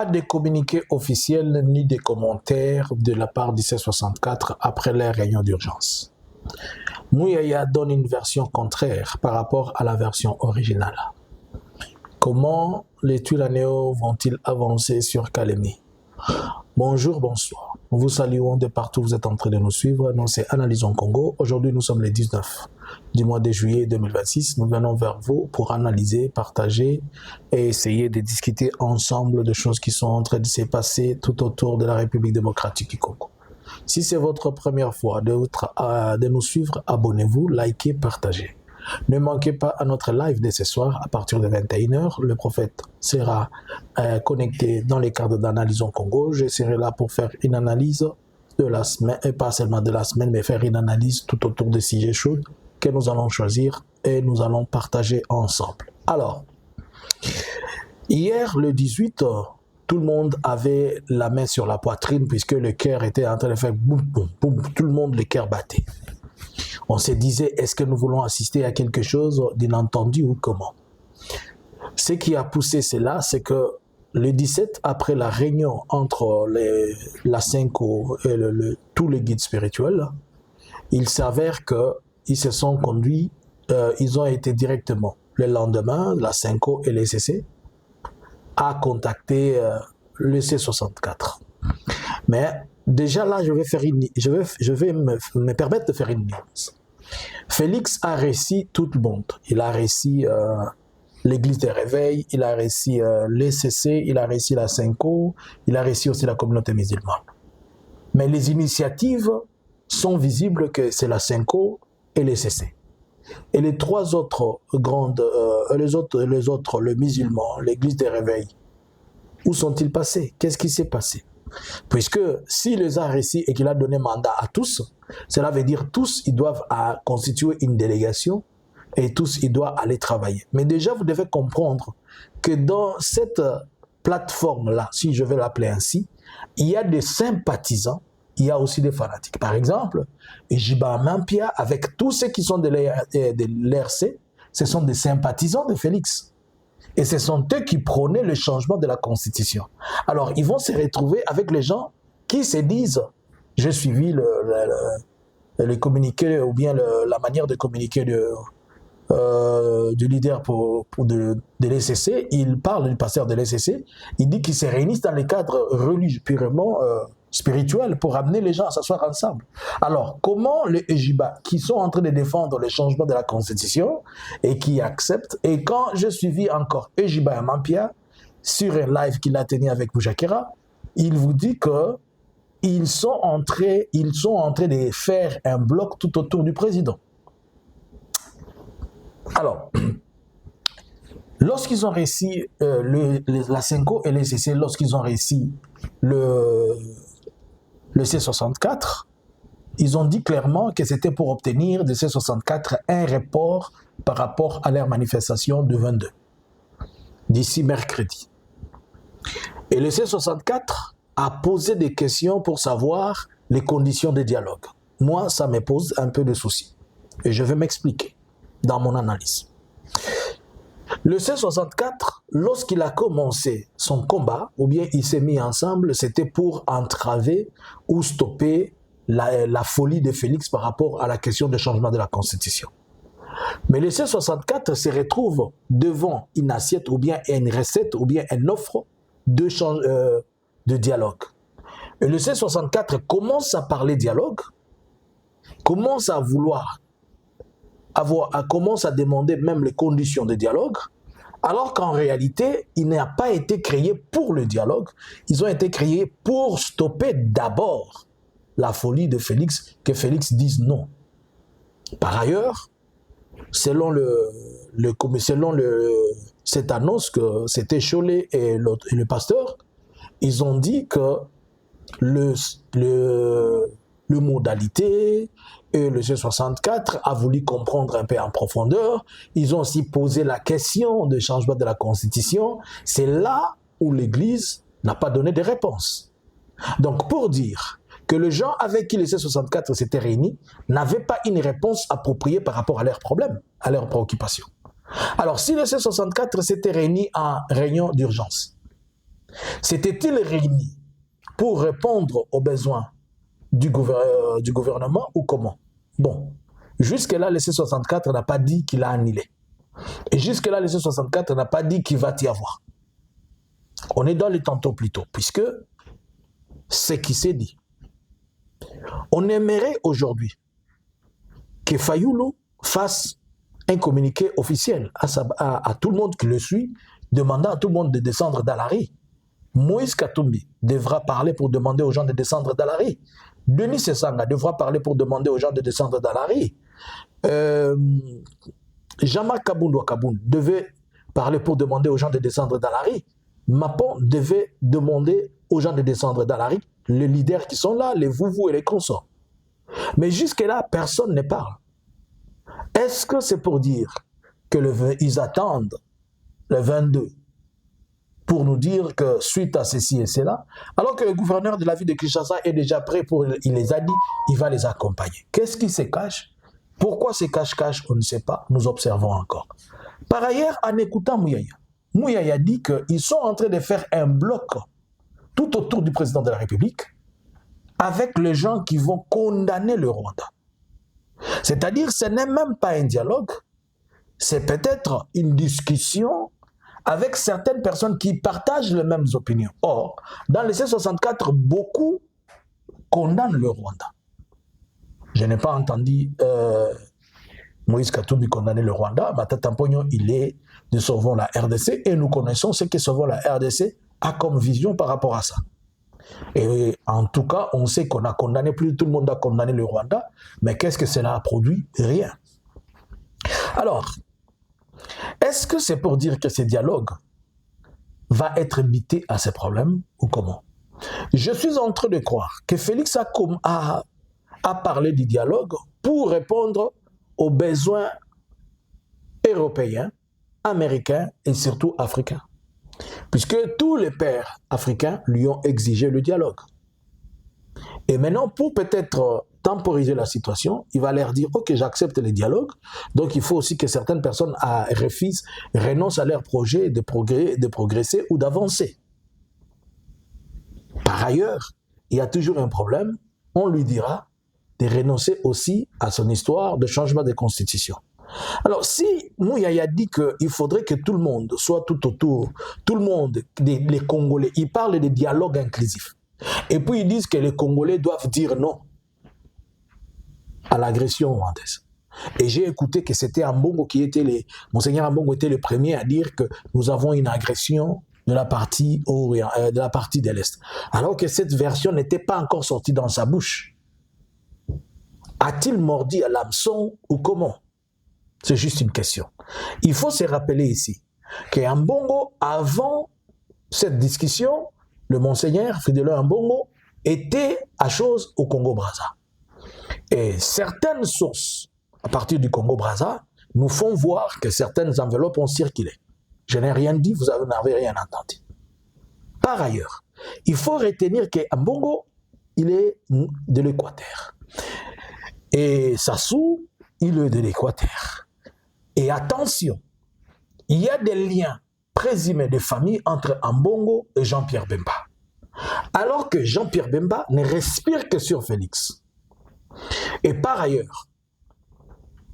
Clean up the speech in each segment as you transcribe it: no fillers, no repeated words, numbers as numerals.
Pas de communiqué officiel ni de commentaires de la part du C64 après la réunion d'urgence. Mouyaya donne une version contraire par rapport à la version originale. Comment les Twiranéos vont-ils avancer sur Kalemi? Bonjour, bonsoir. Nous vous saluons de partout où vous êtes en train de nous suivre. Nous, c'est Analysons Congo. Aujourd'hui, nous sommes le 19 du mois de juillet 2026. Nous venons vers vous pour analyser, partager et essayer de discuter ensemble de choses qui sont en train de se passer tout autour de la République démocratique du Congo. Si c'est votre première fois de nous suivre, abonnez-vous, likez, partagez. Ne manquez pas à notre live de ce soir à partir de 21h. Le prophète sera connecté dans les cadres d'Analysons Congo. Je serai là pour faire une analyse de la semaine, et pas seulement de la semaine, mais faire une analyse tout autour des sujets chauds que nous allons choisir et nous allons partager ensemble. Alors, hier, le 18, tout le monde avait la main sur la poitrine puisque le cœur était en train de faire boum, boum, boum. Tout le monde, le cœur battait. On se disait, est-ce que nous voulons assister à quelque chose d'inattendu ou comment? Ce qui a poussé cela, c'est que le 17, après la réunion entre la Senko et tous les guides spirituels, il s'avère qu'ils se sont conduits, ils ont été directement, le lendemain, la Senko et les CC, à contacter le C64. Mais déjà là, je vais me permettre de faire une nuance. Félix a réussi tout le monde. Il a réussi l'église des réveils, il a réussi les CC, il a réussi la Senko, il a réussi aussi la communauté musulmane. Mais les initiatives sont visibles que c'est la Senko et les CC. Et les trois autres grandes, les autres, le musulman, l'église des réveils, où sont-ils passés? Qu'est-ce qui s'est passé? Puisque s'il les a réussi et qu'il a donné mandat à tous, cela veut dire tous, ils doivent constituer une délégation et tous, ils doivent aller travailler. Mais déjà, vous devez comprendre que dans cette plateforme-là, si je vais l'appeler ainsi, il y a des sympathisants, il y a aussi des fanatiques. Par exemple, Ejiba Mampia, avec tous ceux qui sont de l'RC, ce sont des sympathisants de Félix. Et ce sont eux qui prônaient le changement de la Constitution. Alors, ils vont se retrouver avec les gens qui se disent « J'ai suivi le communiqué ou bien la manière de communiquer du leader de l'ECC. Il parle du pasteur de l'ECC. Il dit qu'ils se réunissent dans les cadres religieux purement spirituels pour amener les gens à s'asseoir ensemble. Alors, comment les Ejiba qui sont en train de défendre le changement de la Constitution et qui acceptent, et quand j'ai suivi encore Ejiba Mampia sur un live qu'il a tenu avec Boujakera, il vous dit que ils sont en train de faire un bloc tout autour du président. Alors, lorsqu'ils ont réussi, la Senko et les CC, lorsqu'ils ont réussi le C64, ils ont dit clairement que c'était pour obtenir de C64 un report par rapport à leur manifestation du 22, d'ici mercredi. Et le C64 a posé des questions pour savoir les conditions de dialogue. Moi, ça me pose un peu de soucis. Et je vais m'expliquer dans mon analyse. Le C64, lorsqu'il a commencé son combat, ou bien il s'est mis ensemble, c'était pour entraver ou stopper la folie de Félix par rapport à la question du changement de la Constitution. Mais le C64 se retrouve devant une assiette ou bien une recette ou bien une offre de dialogue. Et le C64 commence à parler dialogue, commence à commence à demander même les conditions de dialogue, alors qu'en réalité, il n'a pas été créé pour le dialogue, ils ont été créés pour stopper d'abord la folie de Félix, que Félix dise non. Par ailleurs, selon cette annonce que c'était Cholet et le pasteur, ils ont dit que le modalité et le C64 a voulu comprendre un peu en profondeur. Ils ont aussi posé la question du changement de la Constitution. C'est là où l'Église n'a pas donné de réponse. Donc pour dire que les gens avec qui le C64 s'était réunis n'avaient pas une réponse appropriée par rapport à leurs problèmes, à leurs préoccupations. Alors si le C64 s'était réuni en réunion d'urgence, S'était-il réuni pour répondre aux besoins du gouvernement ou comment? Bon, jusque-là, le C64 n'a pas dit qu'il a annulé. Et jusque-là, le C64 n'a pas dit qu'il va y avoir. On est dans les tantôt plus tôt, puisque c'est qui s'est dit. On aimerait aujourd'hui que Fayulu fasse un communiqué officiel à tout le monde qui le suit, demandant à tout le monde de descendre dans la rue. Moïse Katumbi devra parler pour demander aux gens de descendre dans la rue. Denis Sessanga devra parler pour demander aux gens de descendre dans la rue. Jean-Marc Kaboun devait parler pour demander aux gens de descendre dans la rue. Mapon devait demander aux gens de descendre dans la rue. Les leaders qui sont là, les Vouvou et les consorts. Mais jusque-là, personne ne parle. Est-ce que c'est pour dire qu'ils attendent le 22 pour nous dire que suite à ceci et cela, alors que le gouverneur de la ville de Kinshasa est déjà prêt pour, il les a dit, il va les accompagner. Qu'est-ce qui se cache? Pourquoi se cache-cache? On ne sait pas, nous observons encore. Par ailleurs, en écoutant Mouyaya, Mouyaya dit qu'ils sont en train de faire un bloc tout autour du président de la République avec les gens qui vont condamner le Rwanda. C'est-à-dire, ce n'est même pas un dialogue, c'est peut-être une discussion avec certaines personnes qui partagent les mêmes opinions. Or, dans le C64, beaucoup condamnent le Rwanda. Je n'ai pas entendu Moïse Katumbi condamner le Rwanda. Matata Mpogno, il est de Sauvons la RDC et nous connaissons ce que Sauvons la RDC a comme vision par rapport à ça. Et en tout cas, on sait qu'on a condamné, plus tout le monde a condamné le Rwanda, mais qu'est-ce que cela a produit? Rien. Alors, est-ce que c'est pour dire que ce dialogue va être invité à ces problèmes ou comment? Je suis en train de croire que Félix a parlé du dialogue pour répondre aux besoins européens, américains et surtout africains. Puisque tous les pères africains lui ont exigé le dialogue. Et maintenant, pour peut-être temporiser la situation, il va leur dire « Ok, j'accepte le dialogue, donc il faut aussi que certaines personnes refusent, renoncent à leur projet de progresser ou d'avancer. » Par ailleurs, il y a toujours un problème, on lui dira de renoncer aussi à son histoire de changement de constitution. Alors, si Mouyaya dit qu'il faudrait que tout le monde soit tout autour, tout le monde, les Congolais, ils parlent de dialogue inclusif. Et puis ils disent que les Congolais doivent dire non à l'agression rwandaise. Et j'ai écouté que c'était Ambongo qui était Monseigneur Ambongo était le premier à dire que nous avons une agression de la partie de l'Est. Alors que cette version n'était pas encore sortie dans sa bouche. A-t-il mordi à l'hameçon ou comment? C'est juste une question. Il faut se rappeler ici qu'à Ambongo, avant cette discussion, le Monseigneur Fidèle Ambongo était à chose au Congo-Brazza. Et certaines sources, à partir du Congo-Brazza, nous font voir que certaines enveloppes ont circulé. Je n'ai rien dit, vous n'avez rien entendu. Par ailleurs, il faut retenir qu'Ambongo, il est de l'Équateur. Et Sassou, il est de l'Équateur. Et attention, il y a des liens présumés de famille entre Ambongo et Jean-Pierre Bemba. Alors que Jean-Pierre Bemba ne respire que sur Félix. Et par ailleurs,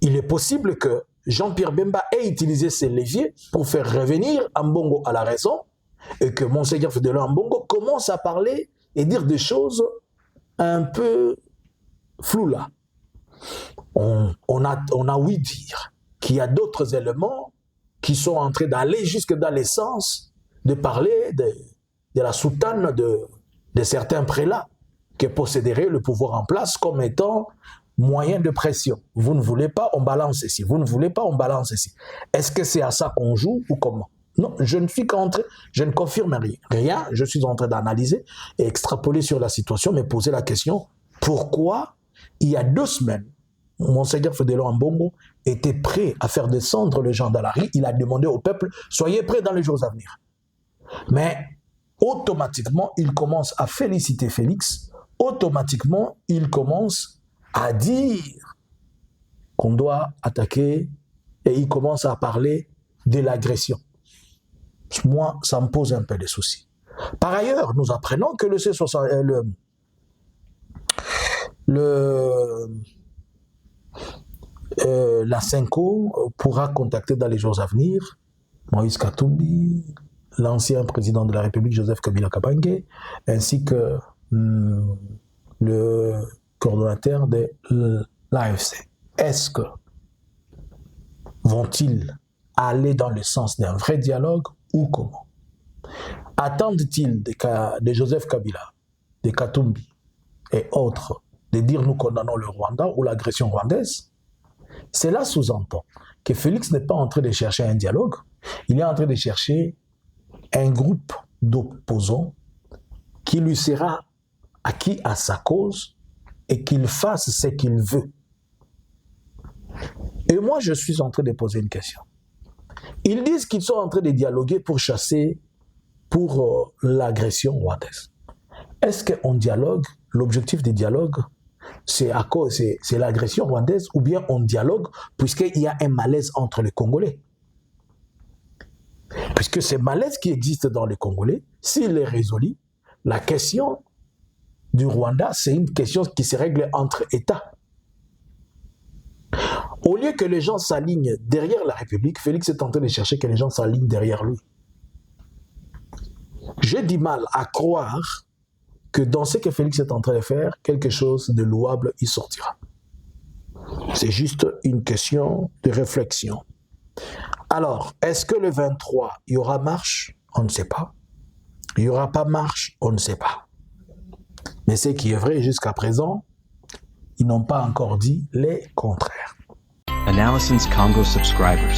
il est possible que Jean-Pierre Bemba ait utilisé ces leviers pour faire revenir Ambongo à la raison et que Monseigneur Fidèle Ambongo commence à parler et dire des choses un peu floues là. On a ouï dire qu'il y a d'autres éléments qui sont en train d'aller jusque dans le sens de parler de la soutane de certains prélats qui posséderaient le pouvoir en place comme étant moyen de pression. Vous ne voulez pas, on balance ici. Vous ne voulez pas, on balance ici. Est-ce que c'est à ça qu'on joue ou comment? Non, je ne confirme rien. Je suis en train d'analyser et extrapoler sur la situation, mais poser la question, pourquoi il y a 2 semaines, Monseigneur Fidèle Ambongo était prêt à faire descendre les gens dans la rue. Il a demandé au peuple, soyez prêts dans les jours à venir. Mais automatiquement, il commence à féliciter Félix. Automatiquement, il commence à dire qu'on doit attaquer et il commence à parler de l'agression. Moi, ça me pose un peu de soucis. Par ailleurs, nous apprenons que le C60, la CENCO pourra contacter dans les jours à venir Moïse Katumbi, l'ancien président de la République Joseph Kabila Kabange, ainsi que le coordonnateur de l'AFC. Est-ce que vont-ils aller dans le sens d'un vrai dialogue ou comment? Attendent-ils de Joseph Kabila, de Katumbi et autres de dire nous condamnons le Rwanda ou l'agression rwandaise? Cela sous-entend que Félix n'est pas en train de chercher un dialogue, il est en train de chercher un groupe d'opposants qui lui sera acquis à sa cause et qu'il fasse ce qu'il veut. Et moi, je suis en train de poser une question. Ils disent qu'ils sont en train de dialoguer pour chasser pour l'agression rwandaise. Est-ce qu'on dialogue, l'objectif du dialogue, c'est l'agression rwandaise ou bien on dialogue puisqu'il y a un malaise entre les Congolais? Puisque ce malaise qui existe dans les Congolais, s'il est résolu, la question du Rwanda, c'est une question qui se règle entre États. Au lieu que les gens s'alignent derrière la République, Félix est en train de chercher que les gens s'alignent derrière lui. J'ai du mal à croire que dans ce que Félix est en train de faire, quelque chose de louable y sortira. C'est juste une question de réflexion. Alors, est-ce que le 23, il y aura marche? On ne sait pas. Il n'y aura pas marche? On ne sait pas. Mais ce qui est vrai jusqu'à présent, ils n'ont pas encore dit les contraires. Analysins Congo subscribers,